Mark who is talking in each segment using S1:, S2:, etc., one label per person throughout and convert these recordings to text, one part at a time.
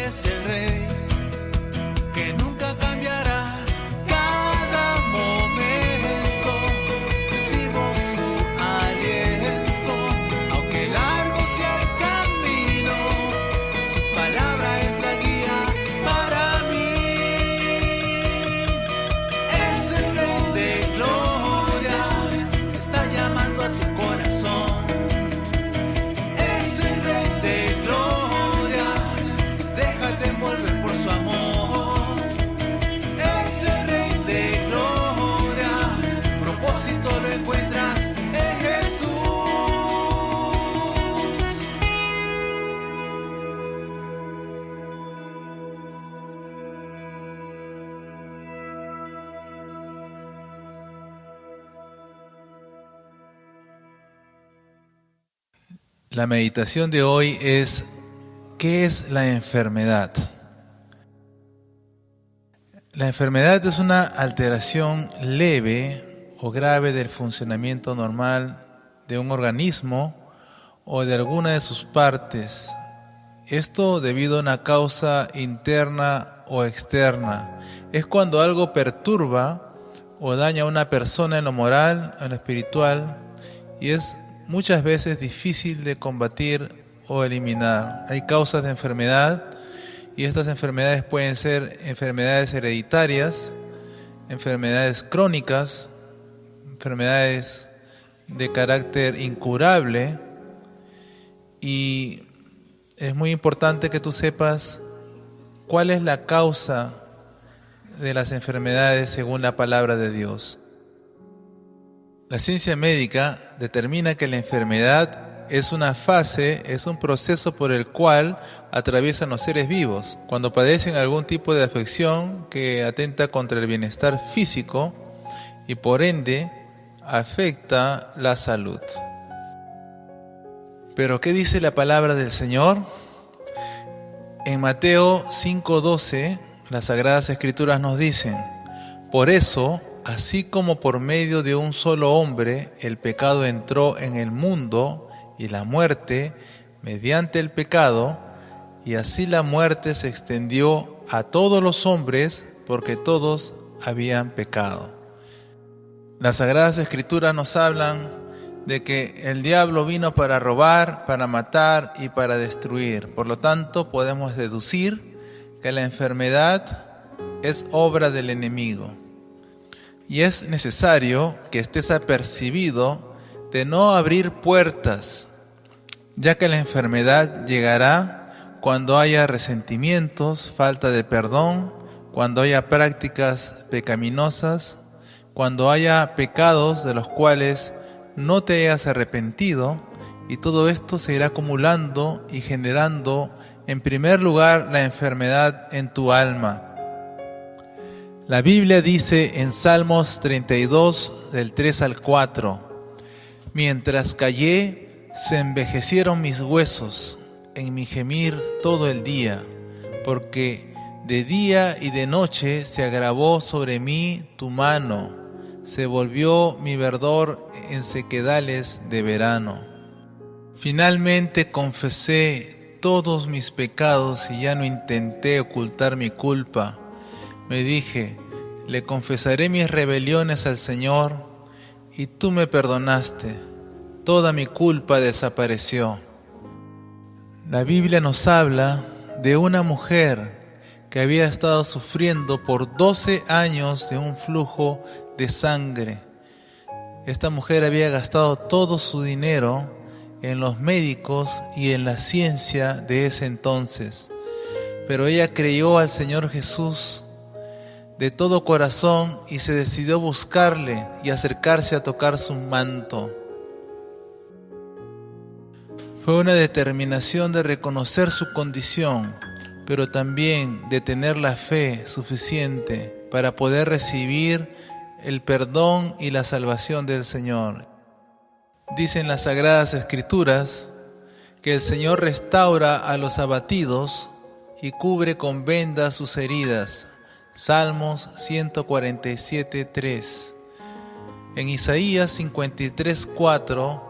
S1: es el Rey, que nunca cambiará. Cada momento recibo su aliento, aunque largo sea el camino, su palabra es la guía para mí. Es el Rey de gloria, está llamando a tu corazón. Es el Rey de gloria, déjate envolver por su amor. Es el Rey de gloria, propósito lo encuentras en Jesús.
S2: La meditación de hoy es: ¿qué es la enfermedad? La enfermedad es una alteración leve o grave del funcionamiento normal de un organismo o de alguna de sus partes. Esto debido a una causa interna o externa. Es cuando algo perturba o daña a una persona en lo moral, en lo espiritual, y es muchas veces difícil de combatir o eliminar. Hay causas de enfermedad y estas enfermedades pueden ser enfermedades hereditarias, enfermedades crónicas, enfermedades de carácter incurable, y es muy importante que tú sepas cuál es la causa de las enfermedades según la palabra de Dios. La ciencia médica determina que la enfermedad es una fase, es un proceso por el cual atraviesan los seres vivos cuando padecen algún tipo de afección que atenta contra el bienestar físico y por ende afecta la salud. Pero ¿qué dice la palabra del Señor? En Mateo 5:12, las Sagradas Escrituras nos dicen: por eso, así como por medio de un solo hombre el pecado entró en el mundo y la muerte mediante el pecado, y así la muerte se extendió a todos los hombres porque todos habían pecado. Las Sagradas Escrituras nos hablan de que el diablo vino para robar, para matar y para destruir. Por lo tanto, podemos deducir que la enfermedad es obra del enemigo. Y es necesario que estés apercibido de no abrir puertas, ya que la enfermedad llegará cuando haya resentimientos, falta de perdón, cuando haya prácticas pecaminosas, cuando haya pecados de los cuales no te hayas arrepentido, y todo esto se irá acumulando y generando, en primer lugar, la enfermedad en tu alma. La Biblia dice en Salmos 32, del 3 al 4: mientras callé, se envejecieron mis huesos en mi gemir todo el día, porque de día y de noche se agravó sobre mí tu mano, se volvió mi verdor en sequedales de verano. Finalmente confesé todos mis pecados y ya no intenté ocultar mi culpa. Me dije: le confesaré mis rebeliones al Señor, y tú me perdonaste. Toda mi culpa desapareció. La Biblia nos habla de una mujer que había estado sufriendo por 12 años de un flujo de sangre. Esta mujer había gastado todo su dinero en los médicos y en la ciencia de ese entonces, pero ella creyó al Señor Jesús de todo corazón y se decidió buscarle y acercarse a tocar su manto. Fue una determinación de reconocer su condición, pero también de tener la fe suficiente para poder recibir el perdón y la salvación del Señor. Dicen las Sagradas Escrituras que el Señor restaura a los abatidos y cubre con vendas sus heridas. Salmos 147:3. En Isaías 53:4,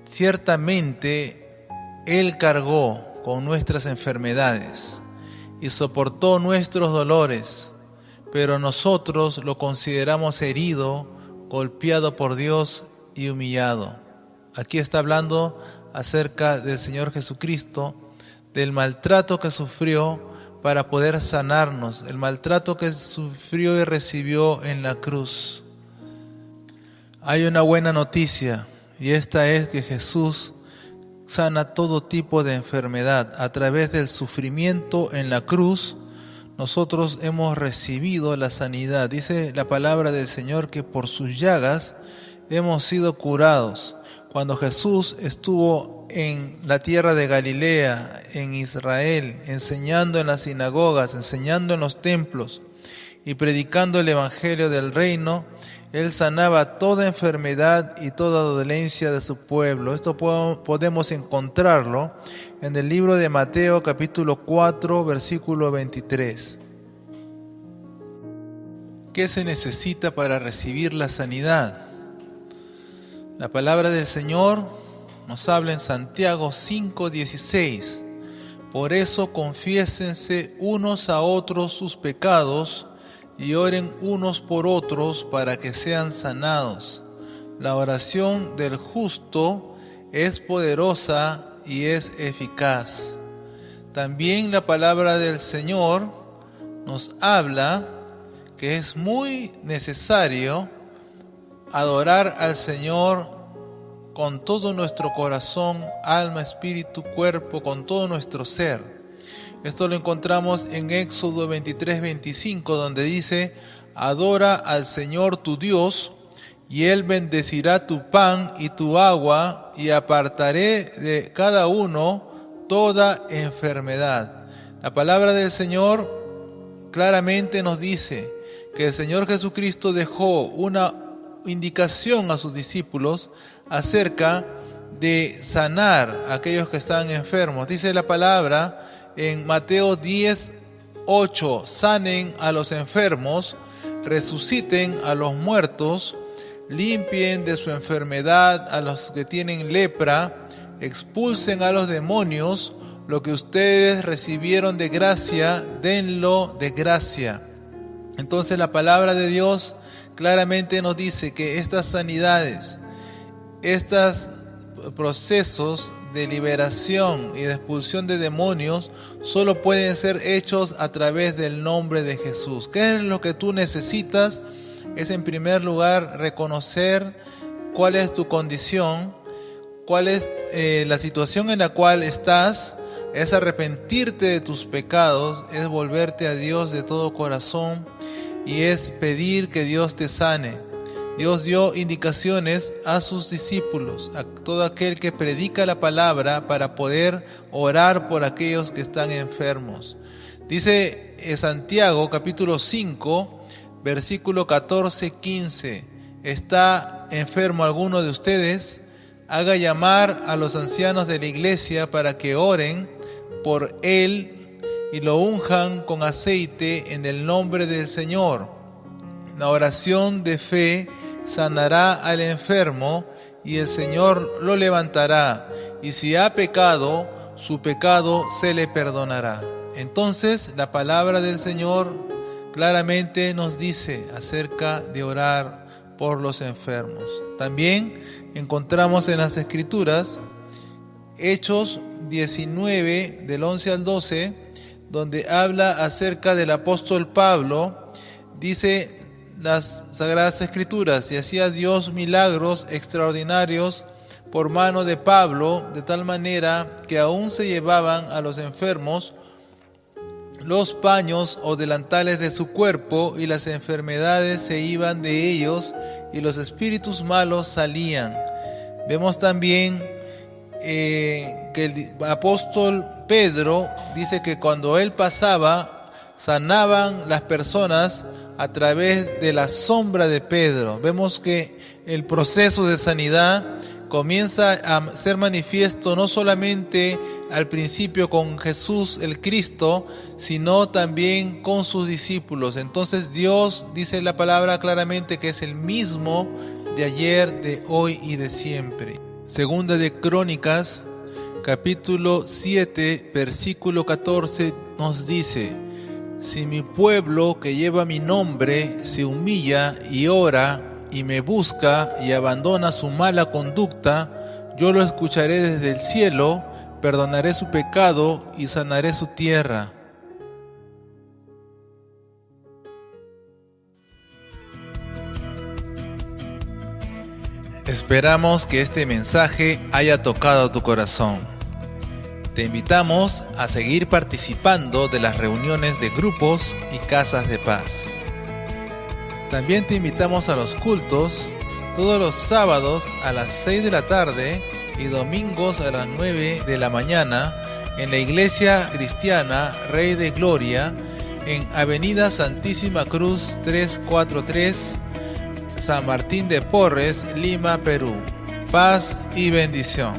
S2: ciertamente Él cargó con nuestras enfermedades y soportó nuestros dolores, pero nosotros lo consideramos herido, golpeado por Dios y humillado. Aquí está hablando acerca del Señor Jesucristo, del maltrato que sufrió para poder sanarnos, el maltrato que sufrió y recibió en la cruz. Hay una buena noticia, y esta es que Jesús sana todo tipo de enfermedad. A través del sufrimiento en la cruz, nosotros hemos recibido la sanidad. Dice la palabra del Señor que por sus llagas hemos sido curados. Cuando Jesús estuvo en la tierra de Galilea, en Israel, enseñando en las sinagogas, enseñando en los templos y predicando el evangelio del reino, Él sanaba toda enfermedad y toda dolencia de su pueblo. Esto podemos encontrarlo en el libro de Mateo capítulo 4, versículo 23. ¿Qué se necesita para recibir la sanidad? La palabra del Señor nos habla en Santiago 5:16. Por eso confiésense unos a otros sus pecados y oren unos por otros para que sean sanados. La oración del justo es poderosa y es eficaz. También la palabra del Señor nos habla que es muy necesario adorar al Señor con todo nuestro corazón, alma, espíritu, cuerpo, con todo nuestro ser. Esto lo encontramos en Éxodo 23:25, donde dice: adora al Señor tu Dios, y Él bendecirá tu pan y tu agua, y apartaré de cada uno toda enfermedad. La palabra del Señor claramente nos dice que el Señor Jesucristo dejó una indicación a sus discípulos acerca de sanar a aquellos que están enfermos. Dice la palabra en Mateo 10:8, sanen a los enfermos, resuciten a los muertos, limpien de su enfermedad a los que tienen lepra, expulsen a los demonios, lo que ustedes recibieron de gracia, denlo de gracia. Entonces la palabra de Dios claramente nos dice que estas sanidades, estos procesos de liberación y de expulsión de demonios solo pueden ser hechos a través del nombre de Jesús. ¿Qué es lo que tú necesitas? Es en primer lugar reconocer cuál es tu condición, cuál es la situación en la cual estás, es arrepentirte de tus pecados, es volverte a Dios de todo corazón y es pedir que Dios te sane. Dios dio indicaciones a sus discípulos, a todo aquel que predica la palabra, para poder orar por aquellos que están enfermos. Dice Santiago capítulo 5, versículo 14-15, ¿está enfermo alguno de ustedes? Haga llamar a los ancianos de la iglesia para que oren por él y lo unjan con aceite en el nombre del Señor. La oración de fe sanará al enfermo y el Señor lo levantará, y si ha pecado, su pecado se le perdonará. Entonces la palabra del Señor claramente nos dice acerca de orar por los enfermos. También encontramos en las Escrituras Hechos 19 del 11 al 12, donde habla acerca del apóstol Pablo. Dice las Sagradas Escrituras: y hacía Dios milagros extraordinarios por mano de Pablo, de tal manera que aún se llevaban a los enfermos los paños o delantales de su cuerpo, y las enfermedades se iban de ellos, y los espíritus malos salían. Vemos también que el apóstol Pedro dice que cuando él pasaba, sanaban las personas a través de la sombra de Pedro. Vemos que el proceso de sanidad comienza a ser manifiesto no solamente al principio con Jesús el Cristo, sino también con sus discípulos. Entonces Dios, dice la palabra claramente, que es el mismo de ayer, de hoy y de siempre. Segunda de Crónicas, capítulo 7, versículo 14, nos dice: si mi pueblo que lleva mi nombre se humilla y ora y me busca y abandona su mala conducta, yo lo escucharé desde el cielo, perdonaré su pecado y sanaré su tierra. Esperamos que este mensaje haya tocado tu corazón. Te invitamos a seguir participando de las reuniones de grupos y casas de paz. También te invitamos a los cultos todos los sábados a las 6 de la tarde y domingos a las 9 de la mañana en la Iglesia Cristiana Rey de Gloria en Avenida Santísima Cruz 343, San Martín de Porres, Lima, Perú. Paz y bendición.